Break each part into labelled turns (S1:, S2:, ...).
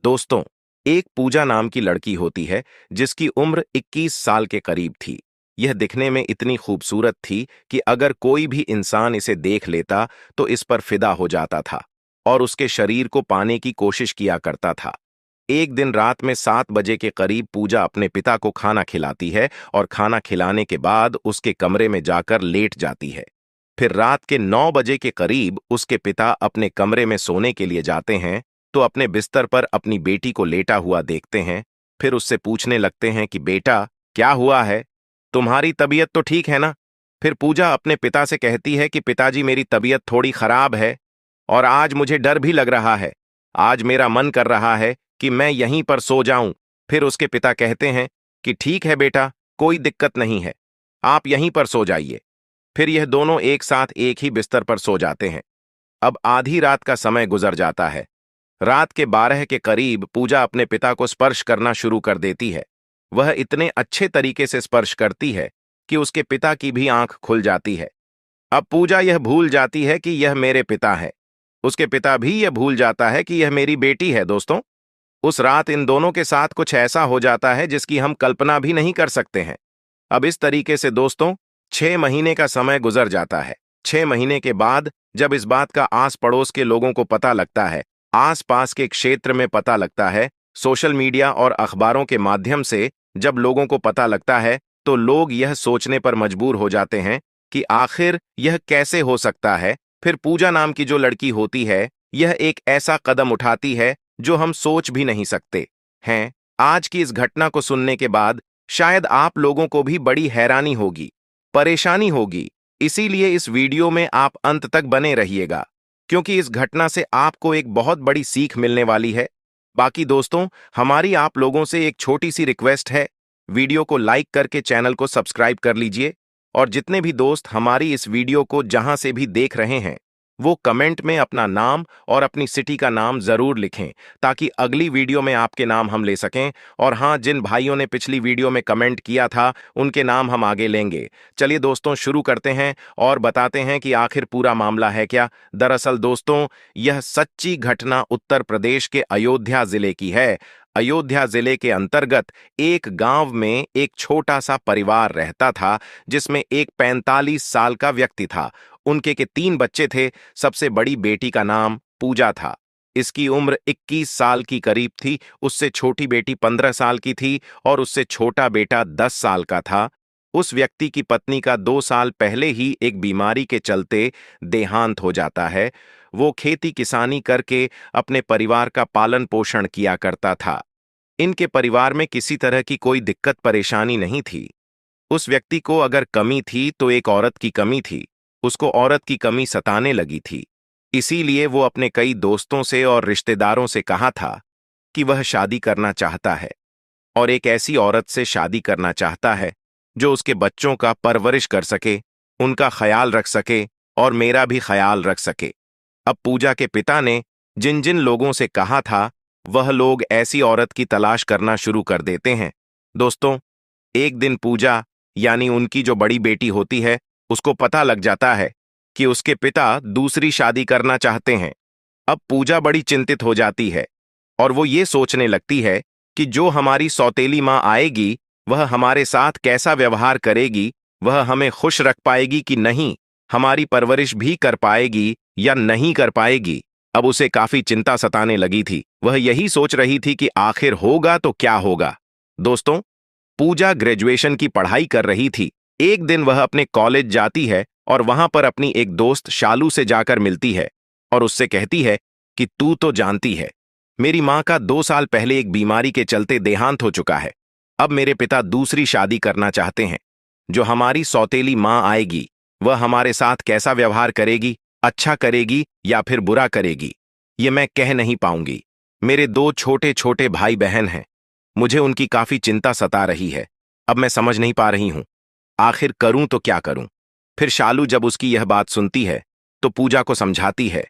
S1: दोस्तों, एक पूजा नाम की लड़की होती है जिसकी उम्र 21 साल के करीब थी। यह दिखने में इतनी खूबसूरत थी कि अगर कोई भी इंसान इसे देख लेता तो इस पर फिदा हो जाता था और उसके शरीर को पाने की कोशिश किया करता था। एक दिन रात में 7 बजे के करीब पूजा अपने पिता को खाना खिलाती है और खाना खिलाने के बाद उसके कमरे में जाकर लेट जाती है। फिर रात के 9 बजे के करीब उसके पिता अपने कमरे में सोने के लिए जाते हैं तो अपने बिस्तर पर अपनी बेटी को लेटा हुआ देखते हैं। फिर उससे पूछने लगते हैं कि बेटा, क्या हुआ है? तुम्हारी तबीयत तो ठीक है ना? फिर पूजा अपने पिता से कहती है कि पिताजी, मेरी तबीयत थोड़ी खराब है और आज मुझे डर भी लग रहा है। आज मेरा मन कर रहा है कि मैं यहीं पर सो जाऊं। फिर उसके पिता कहते हैं कि ठीक है बेटा, कोई दिक्कत नहीं है, आप यहीं पर सो जाइए। फिर यह दोनों एक साथ एक ही बिस्तर पर सो जाते हैं। अब आधी रात का समय गुजर जाता है। रात के 12 के करीब पूजा अपने पिता को स्पर्श करना शुरू कर देती है। वह इतने अच्छे तरीके से स्पर्श करती है कि उसके पिता की भी आंख खुल जाती है। अब पूजा यह भूल जाती है कि यह मेरे पिता है। उसके पिता भी यह भूल जाता है कि यह मेरी बेटी है। दोस्तों, उस रात इन दोनों के साथ कुछ ऐसा हो जाता है जिसकी हम कल्पना भी नहीं कर सकते हैं। अब इस तरीके से दोस्तों 6 महीने का समय गुजर जाता है। 6 महीने के बाद जब इस बात का आस पड़ोस के लोगों को पता लगता है, आस पास के क्षेत्र में पता लगता है, सोशल मीडिया और अखबारों के माध्यम से जब लोगों को पता लगता है, तो लोग यह सोचने पर मजबूर हो जाते हैं कि आखिर यह कैसे हो सकता है। फिर पूजा नाम की जो लड़की होती है, यह एक ऐसा कदम उठाती है जो हम सोच भी नहीं सकते हैं। आज की इस घटना को सुनने के बाद शायद आप लोगों को भी बड़ी हैरानी होगी, परेशानी होगी। इसीलिए इस वीडियो में आप अंत तक बने रहिएगा, क्योंकि इस घटना से आपको एक बहुत बड़ी सीख मिलने वाली है। बाकी दोस्तों, हमारी आप लोगों से एक छोटी सी रिक्वेस्ट है, वीडियो को लाइक करके चैनल को सब्सक्राइब कर लीजिए और जितने भी दोस्त हमारी इस वीडियो को जहां से भी देख रहे हैं, वो कमेंट में अपना नाम और अपनी सिटी का नाम जरूर लिखें, ताकि अगली वीडियो में आपके नाम हम ले सकें। और हाँ, जिन भाइयों ने पिछली वीडियो में कमेंट किया था, उनके नाम हम आगे लेंगे। चलिए दोस्तों, शुरू करते हैं और बताते हैं कि आखिर पूरा मामला है क्या। दरअसल दोस्तों, यह सच्ची घटना उत्तर प्रदेश के अयोध्या जिले की है। अयोध्या जिले के अंतर्गत एक गांव में एक छोटा सा परिवार रहता था, जिसमें एक 45 साल का व्यक्ति था। उनके के 3 बच्चे थे। सबसे बड़ी बेटी का नाम पूजा था। इसकी उम्र 21 साल की करीब थी। उससे छोटी बेटी 15 साल की थी और उससे छोटा बेटा 10 साल का था। उस व्यक्ति की पत्नी का 2 साल पहले ही एक बीमारी के चलते देहांत हो जाता है। वो खेती किसानी करके अपने परिवार का पालन पोषण किया करता था। इनके परिवार में किसी तरह की कोई दिक्कत परेशानी नहीं थी। उस व्यक्ति को अगर कमी थी तो एक औरत की कमी थी। उसको औरत की कमी सताने लगी थी। इसीलिए वो अपने कई दोस्तों से और रिश्तेदारों से कहा था कि वह शादी करना चाहता है और एक ऐसी औरत से शादी करना चाहता है जो उसके बच्चों का परवरिश कर सके, उनका ख्याल रख सके और मेरा भी ख्याल रख सके। अब पूजा के पिता ने जिन जिन लोगों से कहा था, वह लोग ऐसी औरत की तलाश करना शुरू कर देते हैं। दोस्तों, एक दिन पूजा यानी उनकी जो बड़ी बेटी होती है, उसको पता लग जाता है कि उसके पिता दूसरी शादी करना चाहते हैं। अब पूजा बड़ी चिंतित हो जाती है और वो ये सोचने लगती है कि जो हमारी सौतेली माँ आएगी, वह हमारे साथ कैसा व्यवहार करेगी, वह हमें खुश रख पाएगी कि नहीं, हमारी परवरिश भी कर पाएगी या नहीं कर पाएगी। अब उसे काफी चिंता सताने लगी थी। वह यही सोच रही थी कि आखिर होगा तो क्या होगा। दोस्तों, पूजा ग्रेजुएशन की पढ़ाई कर रही थी। एक दिन वह अपने कॉलेज जाती है और वहां पर अपनी एक दोस्त शालू से जाकर मिलती है और उससे कहती है कि तू तो जानती है, मेरी माँ का 2 साल पहले एक बीमारी के चलते देहांत हो चुका है। अब मेरे पिता दूसरी शादी करना चाहते हैं। जो हमारी सौतेली माँ आएगी, वह हमारे साथ कैसा व्यवहार करेगी, अच्छा करेगी या फिर बुरा करेगी, ये मैं कह नहीं पाऊंगी। मेरे 2 छोटे छोटे भाई बहन हैं। मुझे उनकी काफी चिंता सता रही है। अब मैं समझ नहीं पा रही हूं, आखिर करूं तो क्या करूं। फिर शालू जब उसकी यह बात सुनती है तो पूजा को समझाती है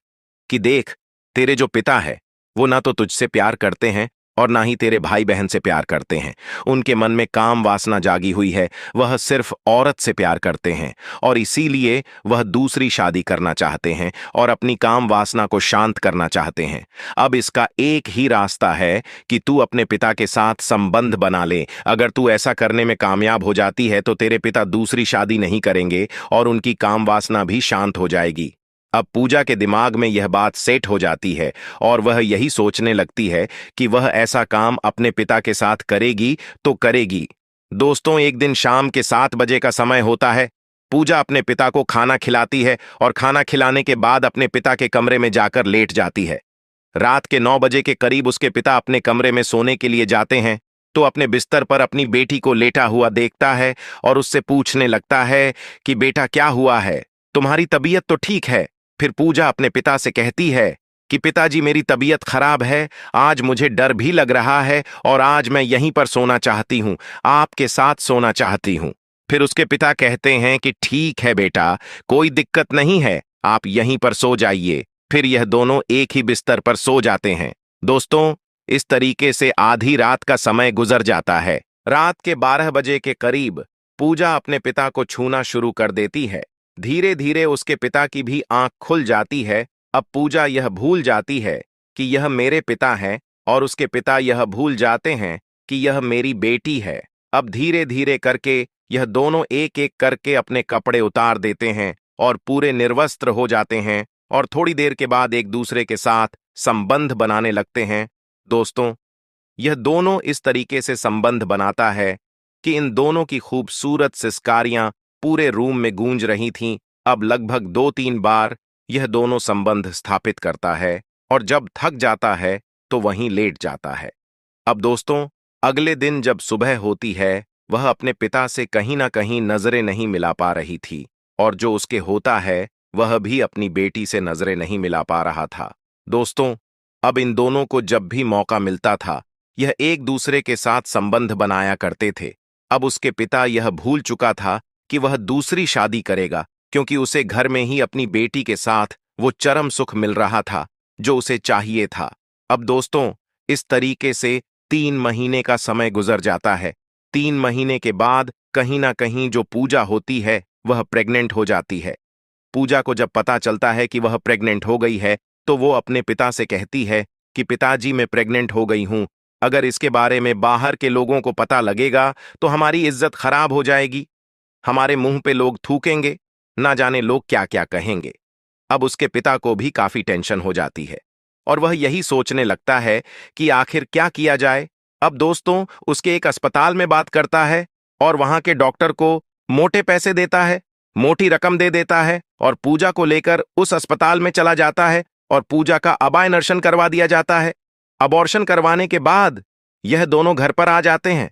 S1: कि देख, तेरे जो पिता है वो ना तो तुझसे प्यार करते हैं और ना ही तेरे भाई बहन से प्यार करते हैं। उनके मन में काम वासना जागी हुई है, वह सिर्फ औरत से प्यार करते हैं और इसीलिए वह दूसरी शादी करना चाहते हैं और अपनी काम वासना को शांत करना चाहते हैं। अब इसका एक ही रास्ता है कि तू अपने पिता के साथ संबंध बना ले। अगर तू ऐसा करने में कामयाब हो जाती है तो तेरे पिता दूसरी शादी नहीं करेंगे और उनकी काम वासना भी शांत हो जाएगी। अब पूजा के दिमाग में यह बात सेट हो जाती है और वह यही सोचने लगती है कि वह ऐसा काम अपने पिता के साथ करेगी तो करेगी। दोस्तों, एक दिन शाम के 7 बजे का समय होता है। पूजा अपने पिता को खाना खिलाती है और खाना खिलाने के बाद अपने पिता के कमरे में जाकर लेट जाती है। रात के 9 बजे के करीब उसके पिता अपने कमरे में सोने के लिए जाते हैं तो अपने बिस्तर पर अपनी बेटी को लेटा हुआ देखता है और उससे पूछने लगता है कि बेटा, क्या हुआ है? तुम्हारी तबीयत तो ठीक है? फिर पूजा अपने पिता से कहती है कि पिताजी, मेरी तबीयत खराब है, आज मुझे डर भी लग रहा है और आज मैं यहीं पर सोना चाहती हूं, आपके साथ सोना चाहती हूं। फिर उसके पिता कहते हैं कि ठीक है बेटा, कोई दिक्कत नहीं है, आप यहीं पर सो जाइए। फिर यह दोनों एक ही बिस्तर पर सो जाते हैं। दोस्तों, इस तरीके से आधी रात का समय गुजर जाता है। रात के 12 बजे के करीब पूजा अपने पिता को छूना शुरू कर देती है। धीरे धीरे उसके पिता की भी आंख खुल जाती है। अब पूजा यह भूल जाती है कि यह मेरे पिता हैं और उसके पिता यह भूल जाते हैं कि यह मेरी बेटी है। अब धीरे धीरे करके यह दोनों एक एक करके अपने कपड़े उतार देते हैं और पूरे निर्वस्त्र हो जाते हैं और थोड़ी देर के बाद एक दूसरे के साथ संबंध बनाने लगते हैं। दोस्तों, यह दोनों इस तरीके से संबंध बनाता है कि इन दोनों की खूबसूरत सिसकारियां पूरे रूम में गूंज रही थीं। अब लगभग 2-3 बार यह दोनों संबंध स्थापित करता है और जब थक जाता है तो वहीं लेट जाता है। अब दोस्तों, अगले दिन जब सुबह होती है, वह अपने पिता से कहीं ना कहीं नजरें नहीं मिला पा रही थी और जो उसके होता है वह भी अपनी बेटी से नजरें नहीं मिला पा रहा था। दोस्तों, अब इन दोनों को जब भी मौका मिलता था, यह एक दूसरे के साथ संबंध बनाया करते थे। अब उसके पिता यह भूल चुका था कि वह दूसरी शादी करेगा, क्योंकि उसे घर में ही अपनी बेटी के साथ वो चरम सुख मिल रहा था जो उसे चाहिए था। अब दोस्तों, इस तरीके से 3 महीने का समय गुजर जाता है। 3 महीने के बाद कहीं ना कहीं जो पूजा होती है वह प्रेग्नेंट हो जाती है। पूजा को जब पता चलता है कि वह प्रेग्नेंट हो गई है तो वो अपने पिता से कहती है कि पिताजी, मैं प्रेग्नेंट हो गई हूं, अगर इसके बारे में बाहर के लोगों को पता लगेगा तो हमारी इज्जत खराब हो जाएगी, हमारे मुंह पे लोग थूकेंगे, ना जाने लोग क्या क्या कहेंगे। अब उसके पिता को भी काफी टेंशन हो जाती है और वह यही सोचने लगता है कि आखिर क्या किया जाए। अब दोस्तों, उसके एक अस्पताल में बात करता है और वहां के डॉक्टर को मोटे पैसे देता है, मोटी रकम दे देता है और पूजा को लेकर उस अस्पताल में चला जाता है और पूजा का अबार्शन करवा दिया जाता है। अबॉर्शन करवाने के बाद यह दोनों घर पर आ जाते हैं।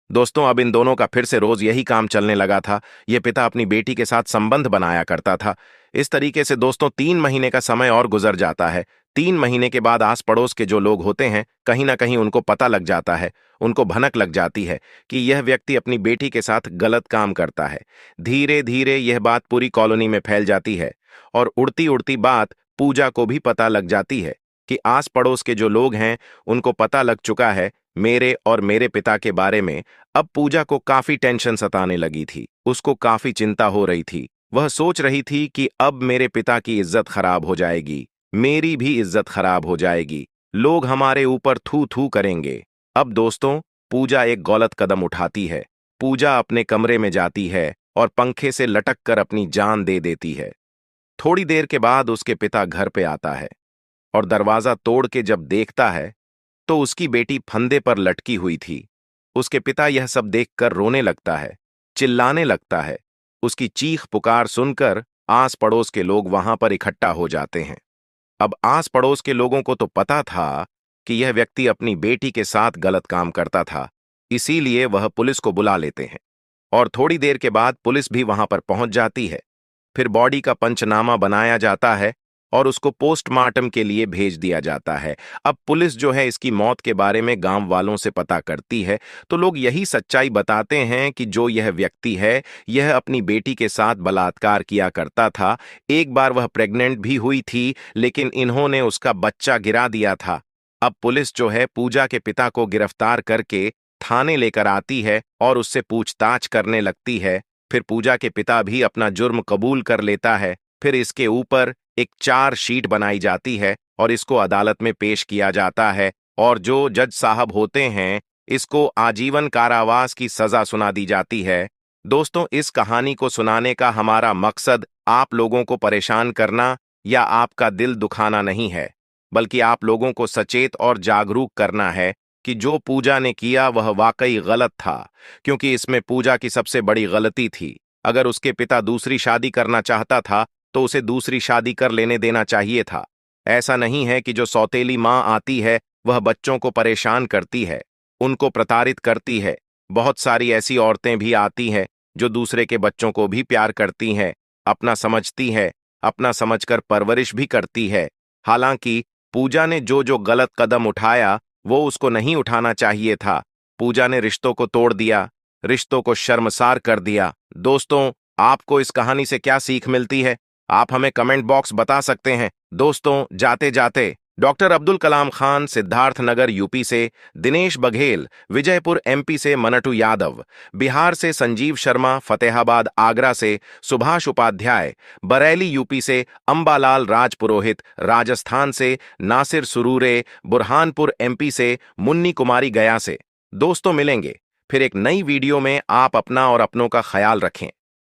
S1: दोस्तों, अब इन दोनों का फिर से रोज यही काम चलने लगा था। यह पिता अपनी बेटी के साथ संबंध बनाया करता था। इस तरीके से दोस्तों 3 महीने का समय और गुजर जाता है। 3 महीने के बाद आस पड़ोस के जो लोग होते हैं, कहीं ना कहीं उनको पता लग जाता है, उनको भनक लग जाती है कि यह व्यक्ति अपनी बेटी के साथ गलत काम करता है। धीरे धीरे यह बात पूरी कॉलोनी में फैल जाती है और उड़ती उड़ती बात पूजा को भी पता लग जाती है कि आस पड़ोस के जो लोग हैं उनको पता लग चुका है मेरे और मेरे पिता के बारे में। अब पूजा को काफी टेंशन सताने लगी थी, उसको काफी चिंता हो रही थी। वह सोच रही थी कि अब मेरे पिता की इज्जत खराब हो जाएगी, मेरी भी इज्जत खराब हो जाएगी, लोग हमारे ऊपर थू थू करेंगे। अब दोस्तों, पूजा एक गलत कदम उठाती है। पूजा अपने कमरे में जाती है और पंखे से लटक कर अपनी जान दे देती है। थोड़ी देर के बाद उसके पिता घर पे आता है और दरवाजा तोड़ के जब देखता है तो उसकी बेटी फंदे पर लटकी हुई थी। उसके पिता यह सब देखकर रोने लगता है, चिल्लाने लगता है। उसकी चीख पुकार सुनकर आस पड़ोस के लोग वहां पर इकट्ठा हो जाते हैं। अब आस पड़ोस के लोगों को तो पता था कि यह व्यक्ति अपनी बेटी के साथ गलत काम करता था, इसीलिए वह पुलिस को बुला लेते हैं और थोड़ी देर के बाद पुलिस भी वहां पर पहुंच जाती है। फिर बॉडी का पंचनामा बनाया जाता है और उसको पोस्टमार्टम के लिए भेज दिया जाता है। अब पुलिस जो है इसकी मौत के बारे में गांव वालों से पता करती है तो लोग यही सच्चाई बताते हैं कि जो यह व्यक्ति है यह अपनी बेटी के साथ बलात्कार किया करता था। एक बार वह प्रेग्नेंट भी हुई थी, लेकिन इन्होंने उसका बच्चा गिरा दिया था अब पुलिस जो है पूजा के पिता को गिरफ्तार करके थाने लेकर आती है और उससे पूछताछ करने लगती है। फिर पूजा के पिता भी अपना जुर्म कबूल कर लेता है। फिर इसके ऊपर एक चार्जशीट बनाई जाती है और इसको अदालत में पेश किया जाता है और जो जज साहब होते हैं इसको आजीवन कारावास की सजा सुना दी जाती है। दोस्तों, इस कहानी को सुनाने का हमारा मकसद आप लोगों को परेशान करना या आपका दिल दुखाना नहीं है, बल्कि आप लोगों को सचेत और जागरूक करना है कि जो पूजा ने किया वह वाकई गलत था, क्योंकि इसमें पूजा की सबसे बड़ी गलती थी। अगर उसके पिता दूसरी शादी करना चाहता था तो उसे दूसरी शादी कर लेने देना चाहिए था। ऐसा नहीं है कि जो सौतेली माँ आती है वह बच्चों को परेशान करती है, उनको प्रताड़ित करती है। बहुत सारी ऐसी औरतें भी आती हैं जो दूसरे के बच्चों को भी प्यार करती हैं, अपना समझती है, अपना समझकर परवरिश भी करती है। हालांकि पूजा ने जो जो गलत कदम उठाया वो उसको नहीं उठाना चाहिए था। पूजा ने रिश्तों को तोड़ दिया, रिश्तों को शर्मसार कर दिया। दोस्तों, आपको इस कहानी से क्या सीख मिलती है? आप हमें कमेंट बॉक्स बता सकते हैं। दोस्तों, जाते जाते डॉक्टर अब्दुल कलाम खान सिद्धार्थनगर यूपी से, दिनेश बघेल विजयपुर एमपी से, मनटू यादव बिहार से, संजीव शर्मा फतेहाबाद आगरा से, सुभाष उपाध्याय बरेली यूपी से, अंबालाल राजपुरोहित राजस्थान से, नासिर सुरूरे बुरहानपुर एमपी से, मुन्नी कुमारी गया से। दोस्तों, मिलेंगे फिर एक नई वीडियो में। आप अपना और अपनों का ख्याल रखें।